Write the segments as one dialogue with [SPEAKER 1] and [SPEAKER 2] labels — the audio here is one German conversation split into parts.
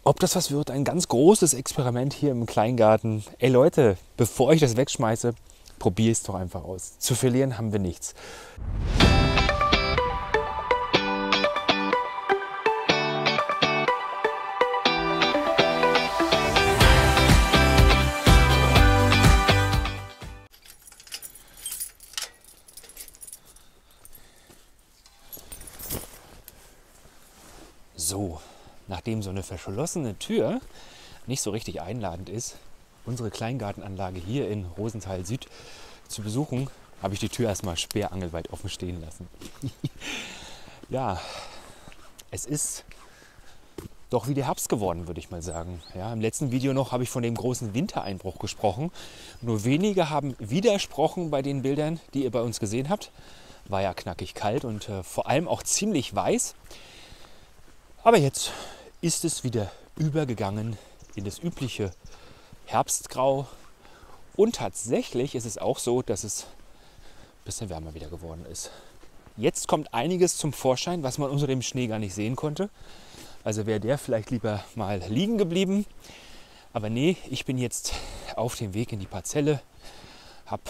[SPEAKER 1] ob das was wird, ein ganz großes Experiment hier im Kleingarten. Ey Leute, bevor ich das wegschmeiße, probier es doch einfach aus. Zu verlieren haben wir nichts. So, nachdem so eine verschlossene Tür nicht so richtig einladend ist, unsere Kleingartenanlage hier in Rosenthal Süd zu besuchen, habe ich die Tür erstmal sperrangelweit offen stehen lassen. Ja, es ist doch wieder Herbst geworden, würde ich mal sagen. Ja, im letzten Video noch habe ich von dem großen Wintereinbruch gesprochen. Nur wenige haben widersprochen bei den Bildern, die ihr bei uns gesehen habt. War ja knackig kalt und vor allem auch ziemlich weiß. Aber jetzt ist es wieder übergegangen in das übliche Herbstgrau. Und tatsächlich ist es auch so, dass es ein bisschen wärmer wieder geworden ist. Jetzt kommt einiges zum Vorschein, was man unter dem Schnee gar nicht sehen konnte. Also wäre der vielleicht lieber mal liegen geblieben. Aber nee, ich bin jetzt auf dem Weg in die Parzelle. Habe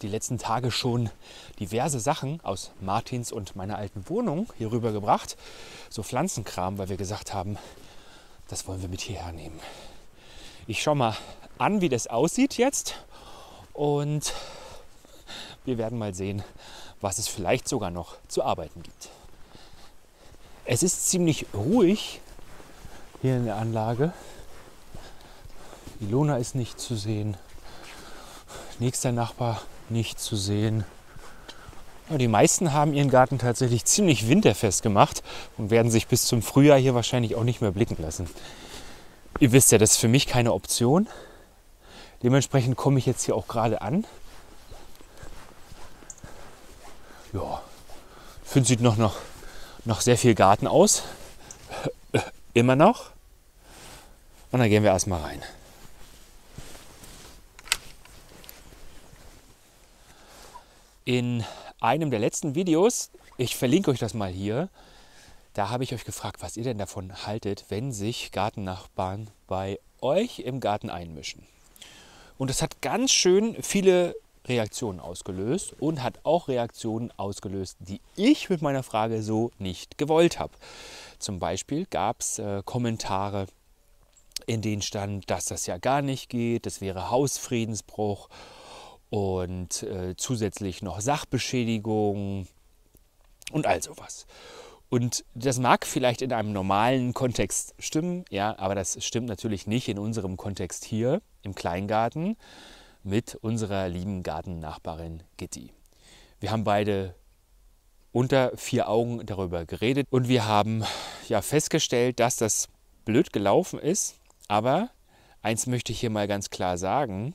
[SPEAKER 1] die letzten Tage schon diverse Sachen aus Martins und meiner alten Wohnung hier rüber gebracht. So Pflanzenkram, weil wir gesagt haben, das wollen wir mit hierher nehmen. Ich schaue mal an, wie das aussieht jetzt. Und wir werden mal sehen, was es vielleicht sogar noch zu arbeiten gibt. Es ist ziemlich ruhig hier in der Anlage. Ilona ist nicht zu sehen. Nächster Nachbar nicht zu sehen. Ja, die meisten haben ihren Garten tatsächlich ziemlich winterfest gemacht und werden sich bis zum Frühjahr hier wahrscheinlich auch nicht mehr blicken lassen. Ihr wisst ja, das ist für mich keine Option. Dementsprechend komme ich jetzt hier auch gerade an. Ja, ich finde, sieht noch sehr viel Garten aus. Immer noch. Und dann gehen wir erstmal rein. In einem der letzten Videos, ich verlinke euch das mal hier, da habe ich euch gefragt, was ihr denn davon haltet, wenn sich Gartennachbarn bei euch im Garten einmischen. Und das hat ganz schön viele Reaktionen ausgelöst und hat auch Reaktionen ausgelöst, die ich mit meiner Frage so nicht gewollt habe. Zum Beispiel gab es Kommentare, in denen stand, dass das ja gar nicht geht, das wäre Hausfriedensbruch und zusätzlich noch Sachbeschädigung und all sowas. Und das mag vielleicht in einem normalen Kontext stimmen, ja, aber das stimmt natürlich nicht in unserem Kontext hier im Kleingarten mit unserer lieben Gartennachbarin Gitti. Wir haben beide unter 4 Augen darüber geredet und wir haben ja festgestellt, dass das blöd gelaufen ist. Aber eins möchte ich hier mal ganz klar sagen,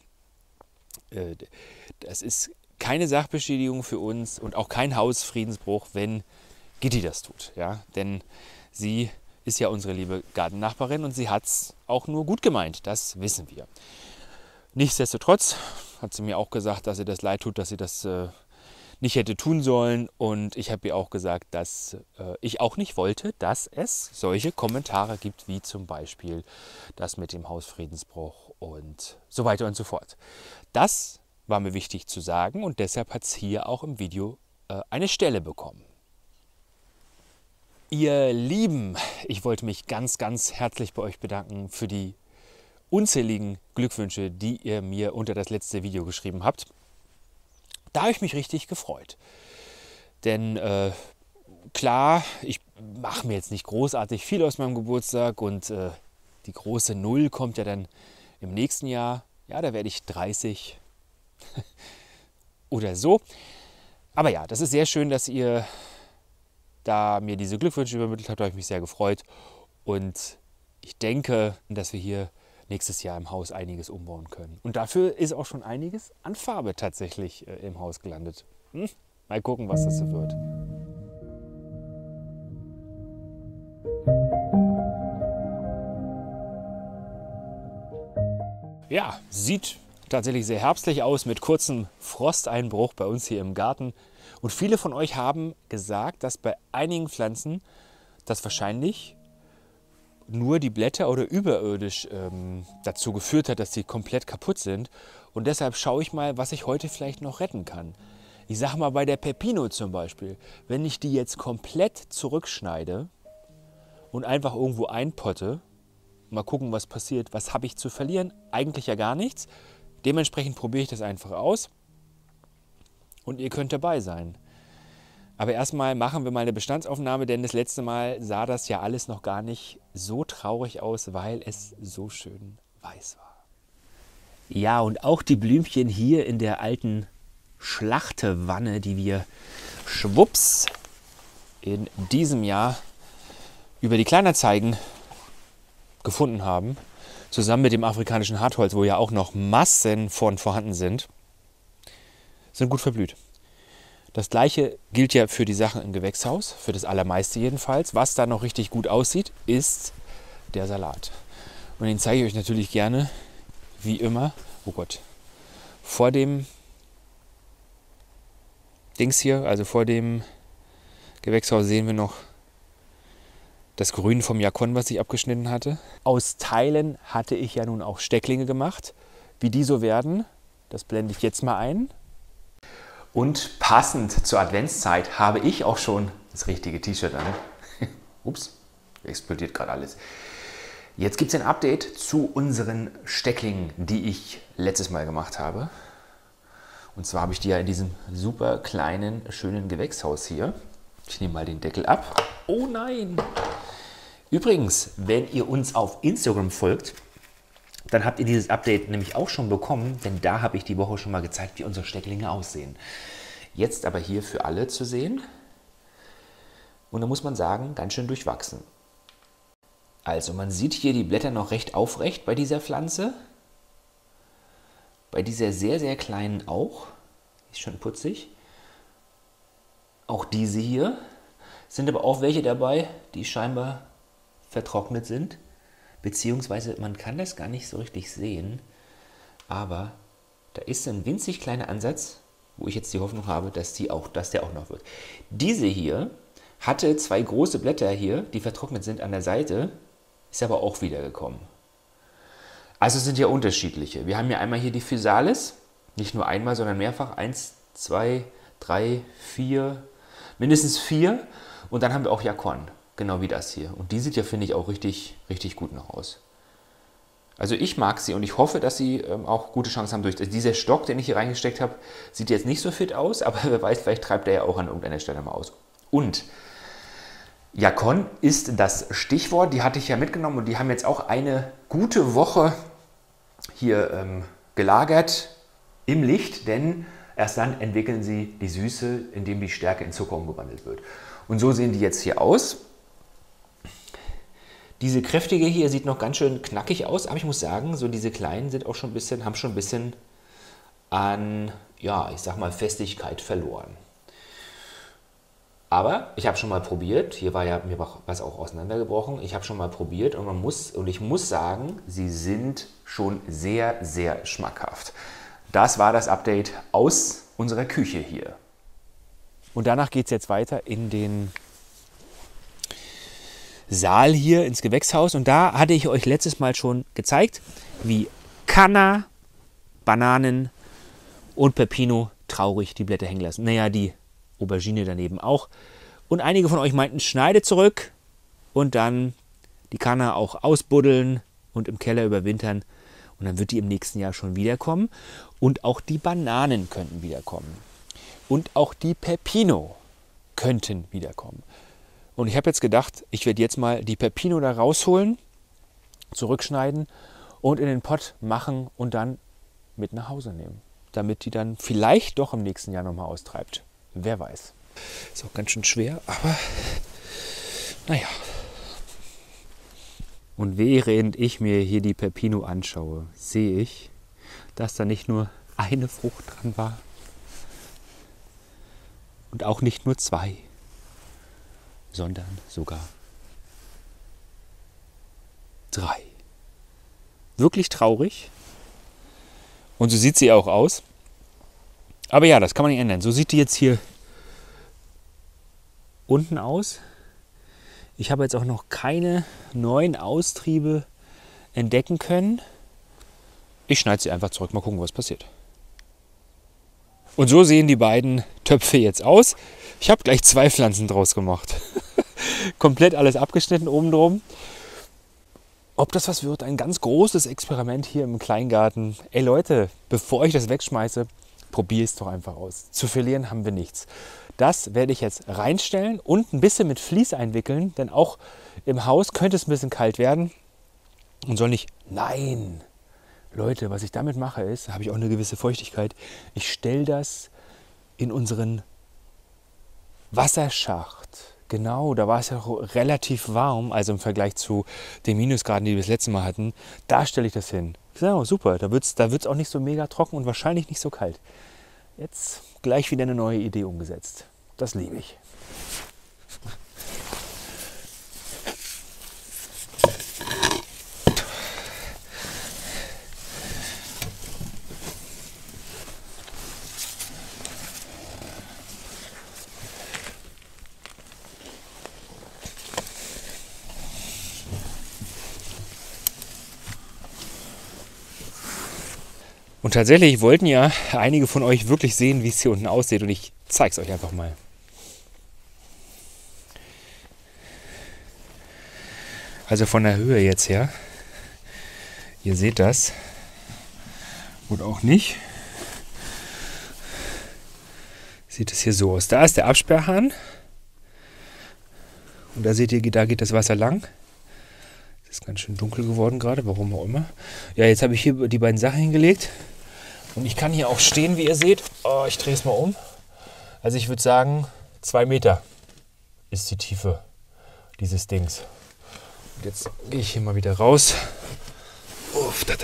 [SPEAKER 1] das ist keine Sachbeschädigung für uns und auch kein Hausfriedensbruch, wenn Gitti das tut. Ja? Denn sie ist ja unsere liebe Gartennachbarin und sie hat es auch nur gut gemeint, das wissen wir. Nichtsdestotrotz hat sie mir auch gesagt, dass ihr das leid tut, dass sie das nicht hätte tun sollen. Und ich habe ihr auch gesagt, dass ich auch nicht wollte, dass es solche Kommentare gibt, wie zum Beispiel das mit dem Hausfriedensbruch und so weiter und so fort. Das war mir wichtig zu sagen und deshalb hat es hier auch im Video eine Stelle bekommen. Ihr Lieben, ich wollte mich ganz, ganz herzlich bei euch bedanken für die unzähligen Glückwünsche, die ihr mir unter das letzte Video geschrieben habt. Da habe ich mich richtig gefreut. Denn klar, ich mache mir jetzt nicht großartig viel aus meinem Geburtstag und die große Null kommt ja dann im nächsten Jahr. Ja, da werde ich 30 oder so. Aber ja, das ist sehr schön, dass ihr da mir diese Glückwünsche übermittelt habt. Da habe ich mich sehr gefreut. Und ich denke, dass wir hier nächstes Jahr im Haus einiges umbauen können. Und dafür ist auch schon einiges an Farbe tatsächlich im Haus gelandet. Mal gucken, was das so wird. Ja, sieht tatsächlich sehr herbstlich aus mit kurzem Frosteinbruch bei uns hier im Garten. Und viele von euch haben gesagt, dass bei einigen Pflanzen das wahrscheinlich nur die Blätter oder überirdisch dazu geführt hat, dass sie komplett kaputt sind. Und deshalb schaue ich mal, was ich heute vielleicht noch retten kann. Ich sage mal bei der Pepino zum Beispiel, wenn ich die jetzt komplett zurückschneide und einfach irgendwo einpotte, mal gucken, was passiert, was habe ich zu verlieren? Eigentlich ja gar nichts. Dementsprechend probiere ich das einfach aus und ihr könnt dabei sein. Aber erstmal machen wir mal eine Bestandsaufnahme, denn das letzte Mal sah das ja alles noch gar nicht so traurig aus, weil es so schön weiß war. Ja, und auch die Blümchen hier in der alten Schlachtewanne, die wir schwupps in diesem Jahr über die Kleinanzeigen gefunden haben, zusammen mit dem afrikanischen Hartholz, wo ja auch noch Massen von vorhanden sind gut verblüht. Das gleiche gilt ja für die Sachen im Gewächshaus, für das allermeiste jedenfalls. Was da noch richtig gut aussieht, ist der Salat. Und den zeige ich euch natürlich gerne, wie immer, oh Gott, vor dem Dings hier, also vor dem Gewächshaus sehen wir noch das Grün vom Jakon, was ich abgeschnitten hatte. Aus Teilen hatte ich ja nun auch Stecklinge gemacht. Wie die so werden, das blende ich jetzt mal ein. Und passend zur Adventszeit habe ich auch schon das richtige T-Shirt an. Ups, explodiert gerade alles. Jetzt gibt es ein Update zu unseren Stecklingen, die ich letztes Mal gemacht habe. Und zwar habe ich die ja in diesem super kleinen, schönen Gewächshaus hier. Ich nehme mal den Deckel ab. Oh nein! Übrigens, wenn ihr uns auf Instagram folgt, dann habt ihr dieses Update nämlich auch schon bekommen, denn da habe ich die Woche schon mal gezeigt, wie unsere Stecklinge aussehen. Jetzt aber hier für alle zu sehen. Und da muss man sagen, ganz schön durchwachsen. Also man sieht hier die Blätter noch recht aufrecht bei dieser Pflanze. Bei dieser sehr, sehr kleinen auch. Ist schon putzig. Auch diese hier. Sind aber auch welche dabei, die scheinbar vertrocknet sind. Beziehungsweise man kann das gar nicht so richtig sehen. Aber da ist ein winzig kleiner Ansatz, wo ich jetzt die Hoffnung habe, dass der auch noch wird. Diese hier hatte zwei große Blätter hier, die vertrocknet sind an der Seite. Ist aber auch wieder gekommen. Also es sind ja unterschiedliche. Wir haben ja einmal hier die Physalis, nicht nur einmal, sondern mehrfach. 1, 2, 3, 4, mindestens 4. Und dann haben wir auch Jakon, genau wie das hier. Und die sieht ja, finde ich, auch richtig, richtig gut noch aus. Also ich mag sie und ich hoffe, dass sie auch gute Chancen haben. Dieser Stock, den ich hier reingesteckt habe, sieht jetzt nicht so fit aus, aber wer weiß, vielleicht treibt er ja auch an irgendeiner Stelle mal aus. Und Jakon ist das Stichwort, die hatte ich ja mitgenommen und die haben jetzt auch eine gute Woche hier gelagert im Licht, denn erst dann entwickeln sie die Süße, indem die Stärke in Zucker umgewandelt wird. Und so sehen die jetzt hier aus. Diese kräftige hier sieht noch ganz schön knackig aus, aber ich muss sagen, so diese kleinen sind auch schon ein bisschen, haben schon ein bisschen an, ja, ich sag mal, Festigkeit verloren. Aber ich habe schon mal probiert, hier war ja mir was auch auseinandergebrochen, ich habe schon mal probiert und ich muss sagen, sie sind schon sehr, sehr schmackhaft. Das war das Update aus unserer Küche hier. Und danach geht es jetzt weiter in den Saal hier, ins Gewächshaus. Und da hatte ich euch letztes Mal schon gezeigt, wie Canna, Bananen und Pepino traurig die Blätter hängen lassen. Naja, die Aubergine daneben auch. Und einige von euch meinten, schneide zurück und dann die Canna auch ausbuddeln und im Keller überwintern. Und dann wird die im nächsten Jahr schon wiederkommen. Und auch die Bananen könnten wiederkommen. Und auch die Pepino könnten wiederkommen. Und ich habe jetzt gedacht, ich werde jetzt mal die Pepino da rausholen, zurückschneiden und in den Pott machen und dann mit nach Hause nehmen. Damit die dann vielleicht doch im nächsten Jahr nochmal austreibt. Wer weiß. Ist auch ganz schön schwer, aber naja. Und während ich mir hier die Pepino anschaue, sehe ich, dass da nicht nur eine Frucht dran war und auch nicht nur 2, sondern sogar 3. Wirklich traurig. Und so sieht sie auch aus. Aber ja, das kann man nicht ändern. So sieht die jetzt hier unten aus. Ich habe jetzt auch noch keine neuen Austriebe entdecken können. Ich schneide sie einfach zurück, mal gucken, was passiert. Und so sehen die beiden Töpfe jetzt aus. Ich habe gleich 2 Pflanzen draus gemacht. Komplett alles abgeschnitten oben drum. Ob das was wird, ein ganz großes Experiment hier im Kleingarten. Ey Leute, bevor ich das wegschmeiße, probier es doch einfach aus. Zu verlieren haben wir nichts. Das werde ich jetzt reinstellen und ein bisschen mit Vlies einwickeln, denn auch im Haus könnte es ein bisschen kalt werden. Und soll nicht, nein, Leute, was ich damit mache ist, habe ich auch eine gewisse Feuchtigkeit. Ich stelle das in unseren Wasserschacht. Genau, da war es ja relativ warm, also im Vergleich zu den Minusgraden, die wir das letzte Mal hatten. Da stelle ich das hin. Genau, super. Da wird's auch nicht so mega trocken und wahrscheinlich nicht so kalt. Jetzt gleich wieder eine neue Idee umgesetzt. Das liebe ich. Und tatsächlich wollten ja einige von euch wirklich sehen, wie es hier unten aussieht. Und ich zeige es euch einfach mal. Also von der Höhe jetzt her. Ihr seht das. Oder auch nicht. Sieht es hier so aus. Da ist der Absperrhahn. Und da seht ihr, da geht das Wasser lang. Es ist ganz schön dunkel geworden gerade, warum auch immer. Ja, jetzt habe ich hier die beiden Sachen hingelegt. Und ich kann hier auch stehen, wie ihr seht. Oh, ich drehe es mal um. Also ich würde sagen, 2 Meter ist die Tiefe dieses Dings. Und jetzt gehe ich hier mal wieder raus. Uff, da.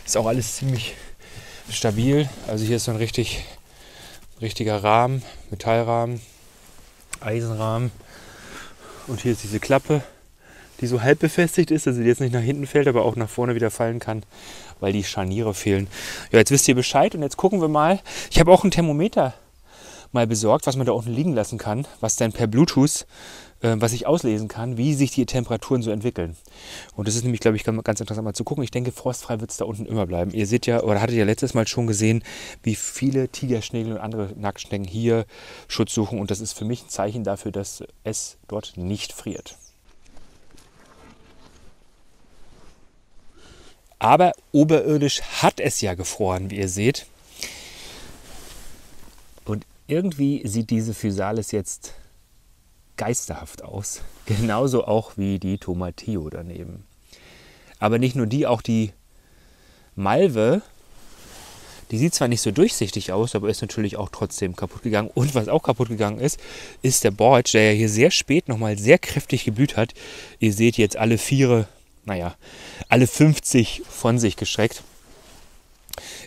[SPEAKER 1] Ist auch alles ziemlich stabil. Also hier ist so ein richtiger Rahmen, Metallrahmen, Eisenrahmen. Und hier ist diese Klappe, die so halb befestigt ist, also die jetzt nicht nach hinten fällt, aber auch nach vorne wieder fallen kann, weil die Scharniere fehlen. Ja, jetzt wisst ihr Bescheid und jetzt gucken wir mal. Ich habe auch ein Thermometer mal besorgt, was man da unten liegen lassen kann, was dann per Bluetooth, was ich auslesen kann, wie sich die Temperaturen so entwickeln. Und das ist nämlich, glaube ich, ganz interessant mal zu gucken. Ich denke, frostfrei wird es da unten immer bleiben. Ihr seht ja, oder hattet ja letztes Mal schon gesehen, wie viele Tigerschnägel und andere Nacktschnecken hier Schutz suchen. Und das ist für mich ein Zeichen dafür, dass es dort nicht friert. Aber oberirdisch hat es ja gefroren, wie ihr seht. Und irgendwie sieht diese Physalis jetzt geisterhaft aus. Genauso auch wie die Tomatillo daneben. Aber nicht nur die, auch die Malve, die sieht zwar nicht so durchsichtig aus, aber ist natürlich auch trotzdem kaputt gegangen. Und was auch kaputt gegangen ist, ist der Borch, der ja hier sehr spät nochmal sehr kräftig geblüht hat. Ihr seht jetzt alle 50 von sich gestreckt.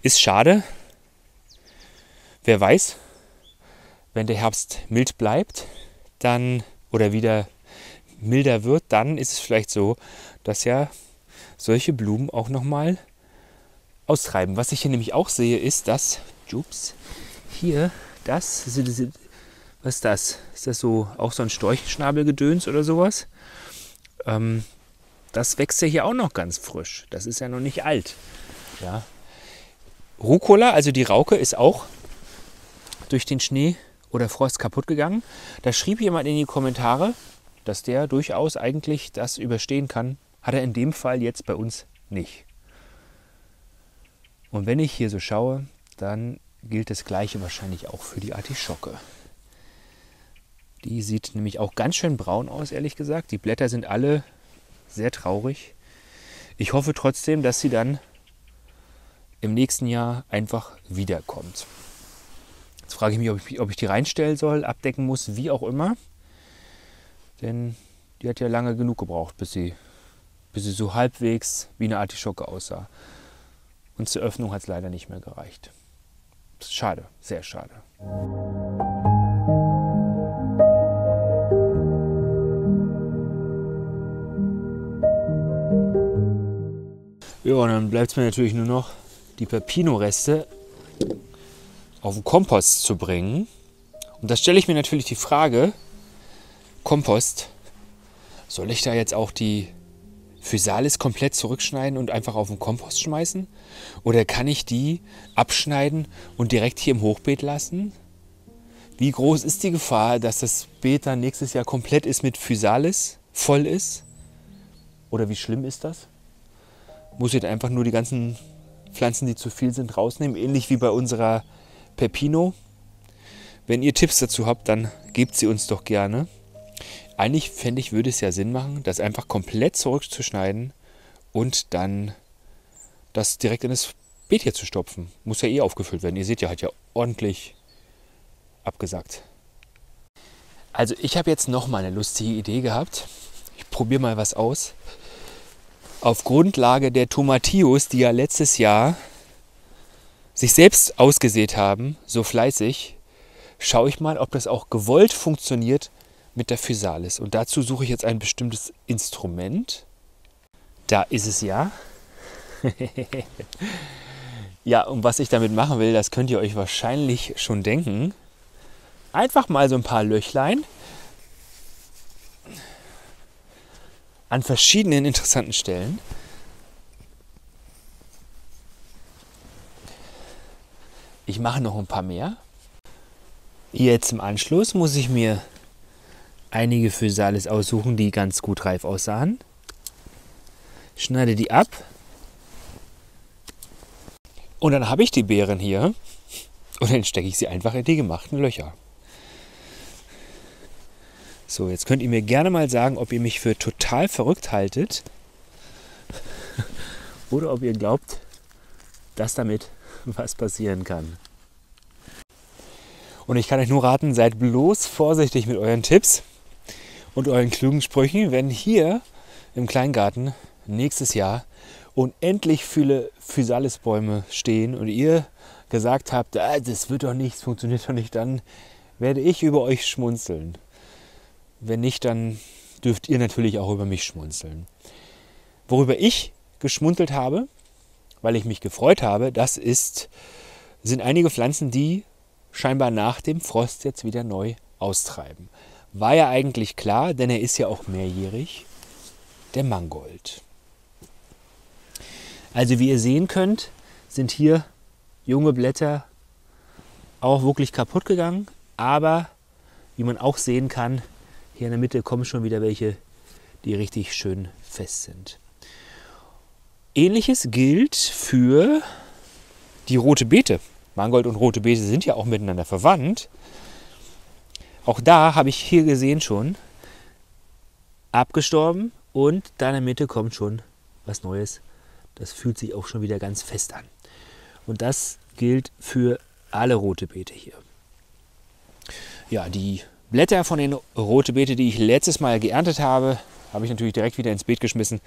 [SPEAKER 1] Ist schade. Wer weiß, wenn der Herbst mild bleibt, dann oder wieder milder wird, dann ist es vielleicht so, dass ja solche Blumen auch nochmal austreiben. Was ich hier nämlich auch sehe, ist, dass, hier, was ist das? Ist das so auch so ein Storchenschnabelgedöns oder sowas? Das wächst ja hier auch noch ganz frisch. Das ist ja noch nicht alt. Ja. Rucola, also die Rauke, ist auch durch den Schnee oder Frost kaputt gegangen. Da schrieb jemand in die Kommentare, dass der durchaus eigentlich das überstehen kann. Hat er in dem Fall jetzt bei uns nicht. Und wenn ich hier so schaue, dann gilt das Gleiche wahrscheinlich auch für die Artischocke. Die sieht nämlich auch ganz schön braun aus, ehrlich gesagt. Die Blätter sind alle sehr traurig. Ich hoffe trotzdem, dass sie dann im nächsten Jahr einfach wiederkommt. Jetzt frage ich mich, ob ich die reinstellen soll, abdecken muss, wie auch immer. Denn die hat ja lange genug gebraucht, bis sie so halbwegs wie eine Artischocke aussah. Und zur Öffnung hat es leider nicht mehr gereicht. Schade, sehr schade. Ja, und dann bleibt es mir natürlich nur noch, die Peppino-Reste auf den Kompost zu bringen. Und da stelle ich mir natürlich die Frage, Kompost, Soll ich da jetzt auch die Physalis komplett zurückschneiden und einfach auf den Kompost schmeißen? Oder kann ich die abschneiden und direkt hier im Hochbeet lassen? Wie groß ist die Gefahr, dass das Beet dann nächstes Jahr komplett ist mit Physalis, voll ist? Oder wie schlimm ist das? Muss ich jetzt einfach nur die ganzen Pflanzen, die zu viel sind, rausnehmen? Ähnlich wie bei unserer Peppino. Wenn ihr Tipps dazu habt, dann gebt sie uns doch gerne. Eigentlich fände ich, würde es ja Sinn machen, das einfach komplett zurückzuschneiden und dann das direkt in das Beet hier zu stopfen. Muss ja eh aufgefüllt werden. Ihr seht ja, hat ja ordentlich abgesackt. Also ich habe jetzt noch mal eine lustige Idee gehabt. Ich probiere mal was aus. Auf Grundlage der Tomatillos, die ja letztes Jahr sich selbst ausgesät haben, so fleißig, schaue ich mal, ob das auch gewollt funktioniert mit der Physalis. Und dazu suche ich jetzt ein bestimmtes Instrument. Da ist es ja. Ja, und was ich damit machen will, das könnt ihr euch wahrscheinlich schon denken. Einfach mal so ein paar Löchlein an verschiedenen interessanten Stellen. Ich mache noch ein paar mehr. Jetzt im Anschluss muss ich mir einige Physalis aussuchen, die ganz gut reif aussahen. Schneide die ab. Und dann habe ich die Beeren hier. Und dann stecke ich sie einfach in die gemachten Löcher. So, jetzt könnt ihr mir gerne mal sagen, ob ihr mich für total verrückt haltet. Oder ob ihr glaubt, dass damit was passieren kann. Und ich kann euch nur raten, seid bloß vorsichtig mit euren Tipps und euren klugen Sprüchen, wenn hier im Kleingarten nächstes Jahr unendlich viele Physalis-Bäume stehen und ihr gesagt habt, das wird doch nichts, funktioniert doch nicht, dann werde ich über euch schmunzeln. Wenn nicht, dann dürft ihr natürlich auch über mich schmunzeln. Worüber ich geschmunzelt habe, weil ich mich gefreut habe, sind einige Pflanzen, die scheinbar nach dem Frost jetzt wieder neu austreiben. War ja eigentlich klar, denn er ist ja auch mehrjährig, der Mangold. Also wie ihr sehen könnt, sind hier junge Blätter auch wirklich kaputt gegangen, aber wie man auch sehen kann, hier in der Mitte kommen schon wieder welche, die richtig schön fest sind. Ähnliches gilt für die rote Beete. Mangold und rote Beete sind ja auch miteinander verwandt. Auch da habe ich hier gesehen schon abgestorben und da in der Mitte kommt schon was Neues. Das fühlt sich auch schon wieder ganz fest an. Und das gilt für alle rote Beete hier. Ja, die Blätter von den rote Beete, die ich letztes Mal geerntet habe, habe ich natürlich direkt wieder ins Beet geschmissen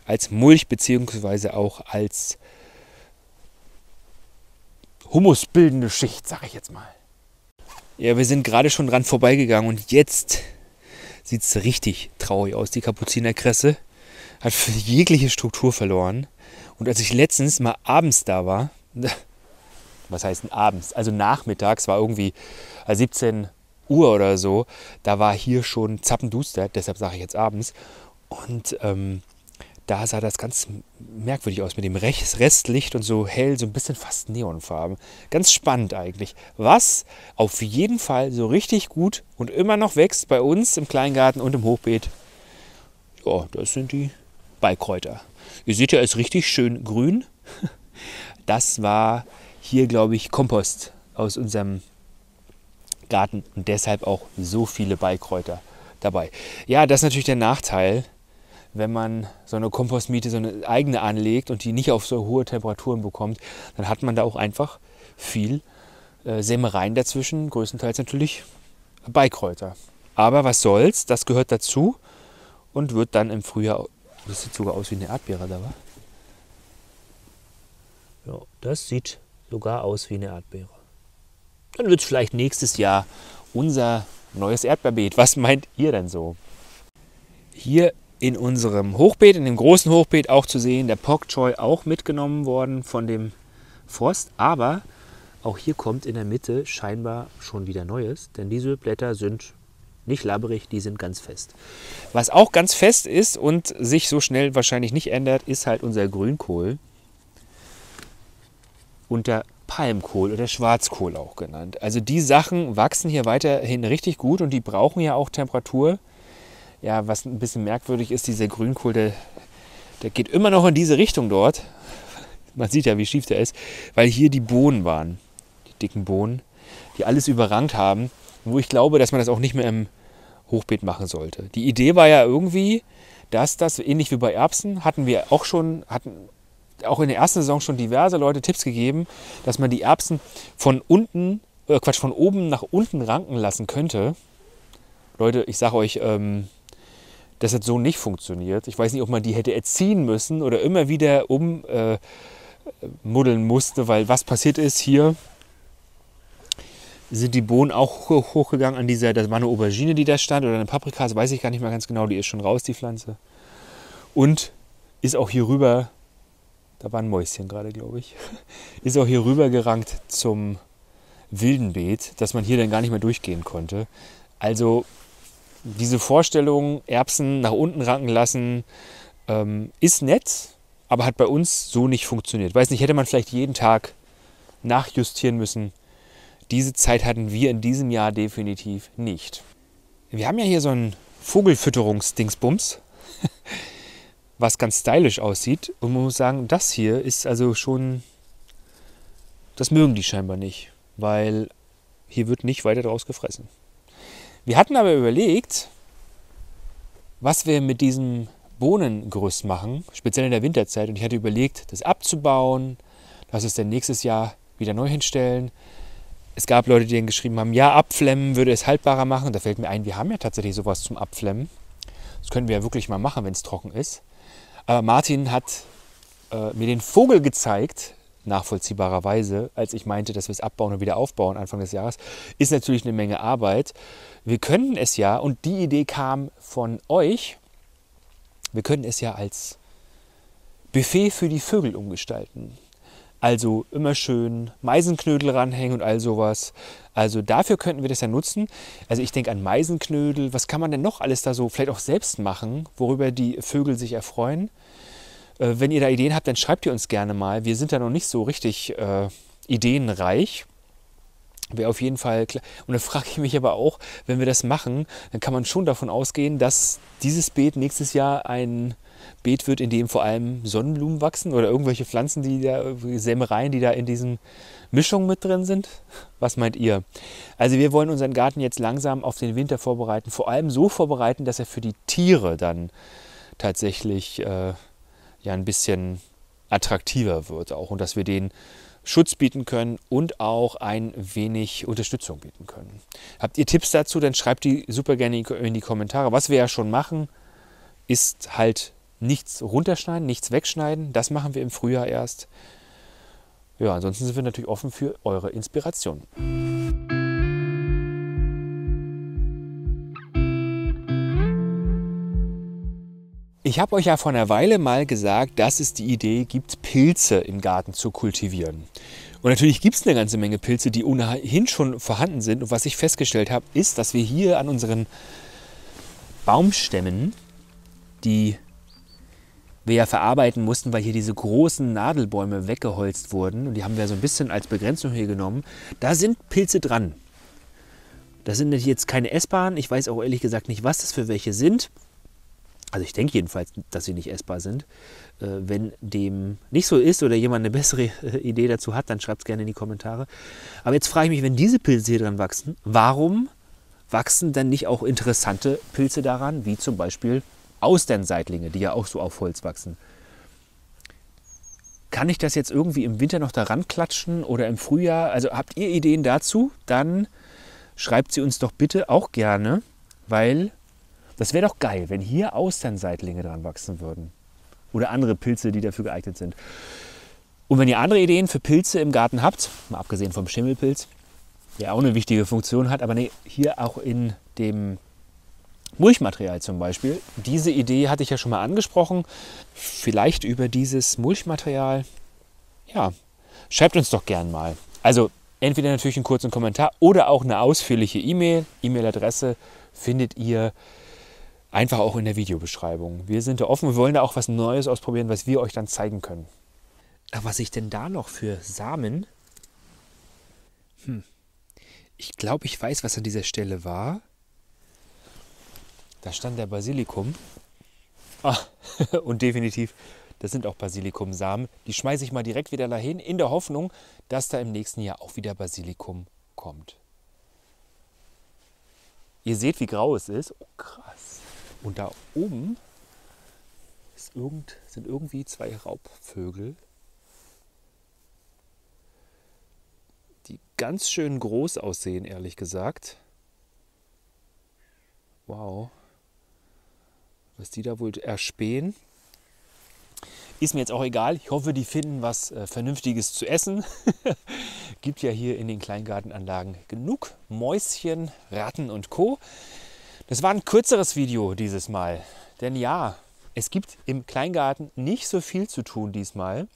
[SPEAKER 1] als Mulch bzw. auch als humusbildende Schicht, sage ich jetzt mal. Ja, wir sind gerade schon dran vorbeigegangen und jetzt sieht es richtig traurig aus. Die Kapuzinerkresse hat jegliche Struktur verloren. Und als ich letztens mal abends da war, was heißt denn abends? Also nachmittags, war irgendwie 17 Uhr oder so, da war hier schon zappenduster, deshalb sage ich jetzt abends. Und da sah das ganz merkwürdig aus mit dem Restlicht und so hell, so ein bisschen fast Neonfarben. Ganz spannend eigentlich. Was auf jeden Fall so richtig gut und immer noch wächst bei uns im Kleingarten und im Hochbeet, ja, das sind die Beikräuter. Ihr seht ja, ist richtig schön grün. Das war hier, glaube ich, Kompost aus unserem Garten und deshalb auch so viele Beikräuter dabei. Ja, das ist natürlich der Nachteil, wenn man so eine Kompostmiete, so eine eigene anlegt und die nicht auf so hohe Temperaturen bekommt, dann hat man da auch einfach viel Sämereien dazwischen, größtenteils natürlich Beikräuter. Aber was soll's, das gehört dazu und wird dann im Frühjahr, das sieht sogar aus wie eine Erdbeere da, war. Ja, das sieht sogar aus wie eine Erdbeere. Dann wird es vielleicht nächstes Jahr unser neues Erdbeerbeet. Was meint ihr denn so? Hier in unserem Hochbeet, in dem großen Hochbeet auch zu sehen, der Pok Choi auch mitgenommen worden von dem Frost. Aber auch hier kommt in der Mitte scheinbar schon wieder Neues, denn diese Blätter sind Nicht labberig, die sind ganz fest. Was auch ganz fest ist und sich so schnell wahrscheinlich nicht ändert, ist halt unser Grünkohl. Und der Palmkohl oder Schwarzkohl auch genannt. Also die Sachen wachsen hier weiterhin richtig gut und die brauchen ja auch Temperatur. Ja, was ein bisschen merkwürdig ist, dieser Grünkohl, der geht immer noch in diese Richtung dort. Man sieht ja, wie schief der ist, weil hier die Bohnen waren, die dicken Bohnen, die alles überrannt haben, wo ich glaube, dass man das auch nicht mehr im Hochbeet machen sollte. Die Idee war ja irgendwie, dass das, ähnlich wie bei Erbsen, hatten auch in der ersten Saison schon diverse Leute Tipps gegeben, dass man die Erbsen von oben nach unten ranken lassen könnte. Leute, ich sage euch, das hat so nicht funktioniert. Ich weiß nicht, ob man die hätte erziehen müssen oder immer wieder muddeln musste, weil was passiert ist, hier sind die Bohnen auch hochgegangen an das war eine Aubergine, die da stand, oder eine Paprika, das weiß ich gar nicht mehr ganz genau, die ist schon raus, die Pflanze. Und ist auch hier rüber, da war ein Mäuschen gerade, glaube ich, ist auch hier rüber gerankt zum wilden Beet, dass man hier dann gar nicht mehr durchgehen konnte. Also diese Vorstellung, Erbsen nach unten ranken lassen, ist nett, aber hat bei uns so nicht funktioniert. Weiß nicht, hätte man vielleicht jeden Tag nachjustieren müssen. Diese Zeit hatten wir in diesem Jahr definitiv nicht. Wir haben ja hier so einen Vogelfütterungsdingsbums, was ganz stylisch aussieht. Und man muss sagen, das hier ist also schon, das mögen die scheinbar nicht, weil hier wird nicht weiter draus gefressen. Wir hatten aber überlegt, was wir mit diesem Bohnengerüst machen, speziell in der Winterzeit. Und ich hatte überlegt, das abzubauen, lass es dann nächstes Jahr wieder neu hinstellen. Es gab Leute, die dann geschrieben haben, ja, abflemmen würde es haltbarer machen. Da fällt mir ein, wir haben ja tatsächlich sowas zum Abflemmen. Das können wir ja wirklich mal machen, wenn es trocken ist. Aber Martin hat mir den Vogel gezeigt, nachvollziehbarerweise, als ich meinte, dass wir es abbauen und wieder aufbauen Anfang des Jahres. Ist natürlich eine Menge Arbeit. Wir können es ja, und die Idee kam von euch, wir können es ja als Buffet für die Vögel umgestalten. Also immer schön Meisenknödel ranhängen und all sowas. Also dafür könnten wir das ja nutzen. Also ich denke an Meisenknödel. Was kann man denn noch alles da so vielleicht auch selbst machen, worüber die Vögel sich erfreuen? Wenn ihr da Ideen habt, dann schreibt ihr uns gerne mal. Wir sind da noch nicht so richtig ideenreich. Wäre auf jeden Fall klar. Und dann frage ich mich aber auch, wenn wir das machen, dann kann man schon davon ausgehen, dass dieses Beet nächstes Jahr ein Beet wird, in dem vor allem Sonnenblumen wachsen oder irgendwelche Pflanzen, Sämereien, die da in diesen Mischungen mit drin sind. Was meint ihr? Also wir wollen unseren Garten jetzt langsam auf den Winter vorbereiten, vor allem so vorbereiten, dass er für die Tiere dann tatsächlich ja ein bisschen attraktiver wird auch und dass wir denen Schutz bieten können und auch ein wenig Unterstützung bieten können. Habt ihr Tipps dazu, dann schreibt die super gerne in die Kommentare. Was wir ja schon machen, ist halt nichts runterschneiden, nichts wegschneiden. Das machen wir im Frühjahr erst. Ja, ansonsten sind wir natürlich offen für eure Inspiration. Ich habe euch ja vor einer Weile mal gesagt, dass es die Idee gibt, Pilze im Garten zu kultivieren. Und natürlich gibt es eine ganze Menge Pilze, die ohnehin schon vorhanden sind. Und was ich festgestellt habe, ist, dass wir hier an unseren Baumstämmen, die wir ja verarbeiten mussten, weil hier diese großen Nadelbäume weggeholzt wurden, und die haben wir so ein bisschen als Begrenzung hier genommen, da sind Pilze dran. Das sind jetzt keine essbaren. Ich weiß auch ehrlich gesagt nicht, was das für welche sind. Also ich denke jedenfalls, dass sie nicht essbar sind. Wenn dem nicht so ist oder jemand eine bessere Idee dazu hat, dann schreibt es gerne in die Kommentare. Aber jetzt frage ich mich, wenn diese Pilze hier dran wachsen, warum wachsen denn nicht auch interessante Pilze daran, wie zum Beispiel Austernseitlinge, die ja auch so auf Holz wachsen? Kann ich das jetzt irgendwie im Winter noch daran klatschen oder im Frühjahr? Also habt ihr Ideen dazu? Dann schreibt sie uns doch bitte auch gerne, weil das wäre doch geil, wenn hier Austernseitlinge dran wachsen würden. Oder andere Pilze, die dafür geeignet sind. Und wenn ihr andere Ideen für Pilze im Garten habt, mal abgesehen vom Schimmelpilz, der auch eine wichtige Funktion hat, aber hier auch in dem Mulchmaterial zum Beispiel. Diese Idee hatte ich ja schon mal angesprochen. Vielleicht über dieses Mulchmaterial. Ja, schreibt uns doch gern mal. Also entweder natürlich einen kurzen Kommentar oder auch eine ausführliche E-Mail. E-Mail-Adresse findet ihr einfach auch in der Videobeschreibung. Wir sind da offen, wir wollen da auch was Neues ausprobieren, was wir euch dann zeigen können. Aber was ich denn da noch für Samen? Ich glaube, ich weiß, was an dieser Stelle war. Da stand der Basilikum. Ah, und definitiv, das sind auch Basilikumsamen. Die schmeiße ich mal direkt wieder dahin, in der Hoffnung, dass da im nächsten Jahr auch wieder Basilikum kommt. Ihr seht, wie grau es ist. Oh, krass. Und da oben sind irgendwie 2 Raubvögel, die ganz schön groß aussehen, ehrlich gesagt. Wow. Was die da wohl erspähen. Ist mir jetzt auch egal. Ich hoffe, die finden was Vernünftiges zu essen. Gibt ja hier in den Kleingartenanlagen genug Mäuschen, Ratten und Co. Das war ein kürzeres Video dieses Mal. Denn ja, es gibt im Kleingarten nicht so viel zu tun diesmal.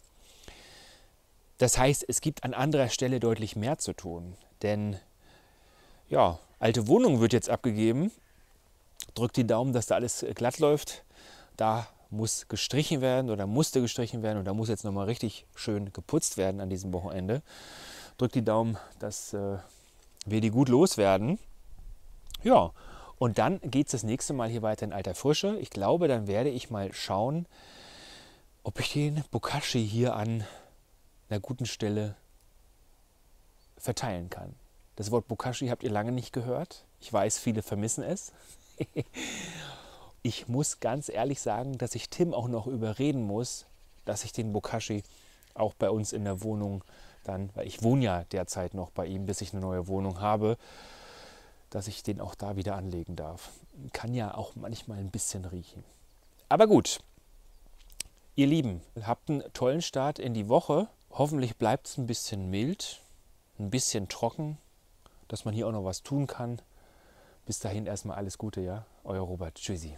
[SPEAKER 1] Das heißt, es gibt an anderer Stelle deutlich mehr zu tun. Denn ja, alte Wohnung wird jetzt abgegeben. Drückt die Daumen, dass da alles glatt läuft. Da muss gestrichen werden oder musste gestrichen werden und da muss jetzt nochmal richtig schön geputzt werden an diesem Wochenende. Drückt die Daumen, dass wir die gut loswerden. Ja, und dann geht es das nächste Mal hier weiter in alter Frische. Ich glaube, dann werde ich mal schauen, ob ich den Bokashi hier an einer guten Stelle verteilen kann. Das Wort Bokashi habt ihr lange nicht gehört. Ich weiß, viele vermissen es. Ich muss ganz ehrlich sagen, dass ich Tim auch noch überreden muss, dass ich den Bokashi auch bei uns in der Wohnung dann, weil ich wohne ja derzeit noch bei ihm, bis ich eine neue Wohnung habe, dass ich den auch da wieder anlegen darf. Kann ja auch manchmal ein bisschen riechen. Aber gut, ihr Lieben, habt einen tollen Start in die Woche. Hoffentlich bleibt es ein bisschen mild, ein bisschen trocken, dass man hier auch noch was tun kann. Bis dahin erstmal alles Gute, ja? Euer Robert. Tschüssi.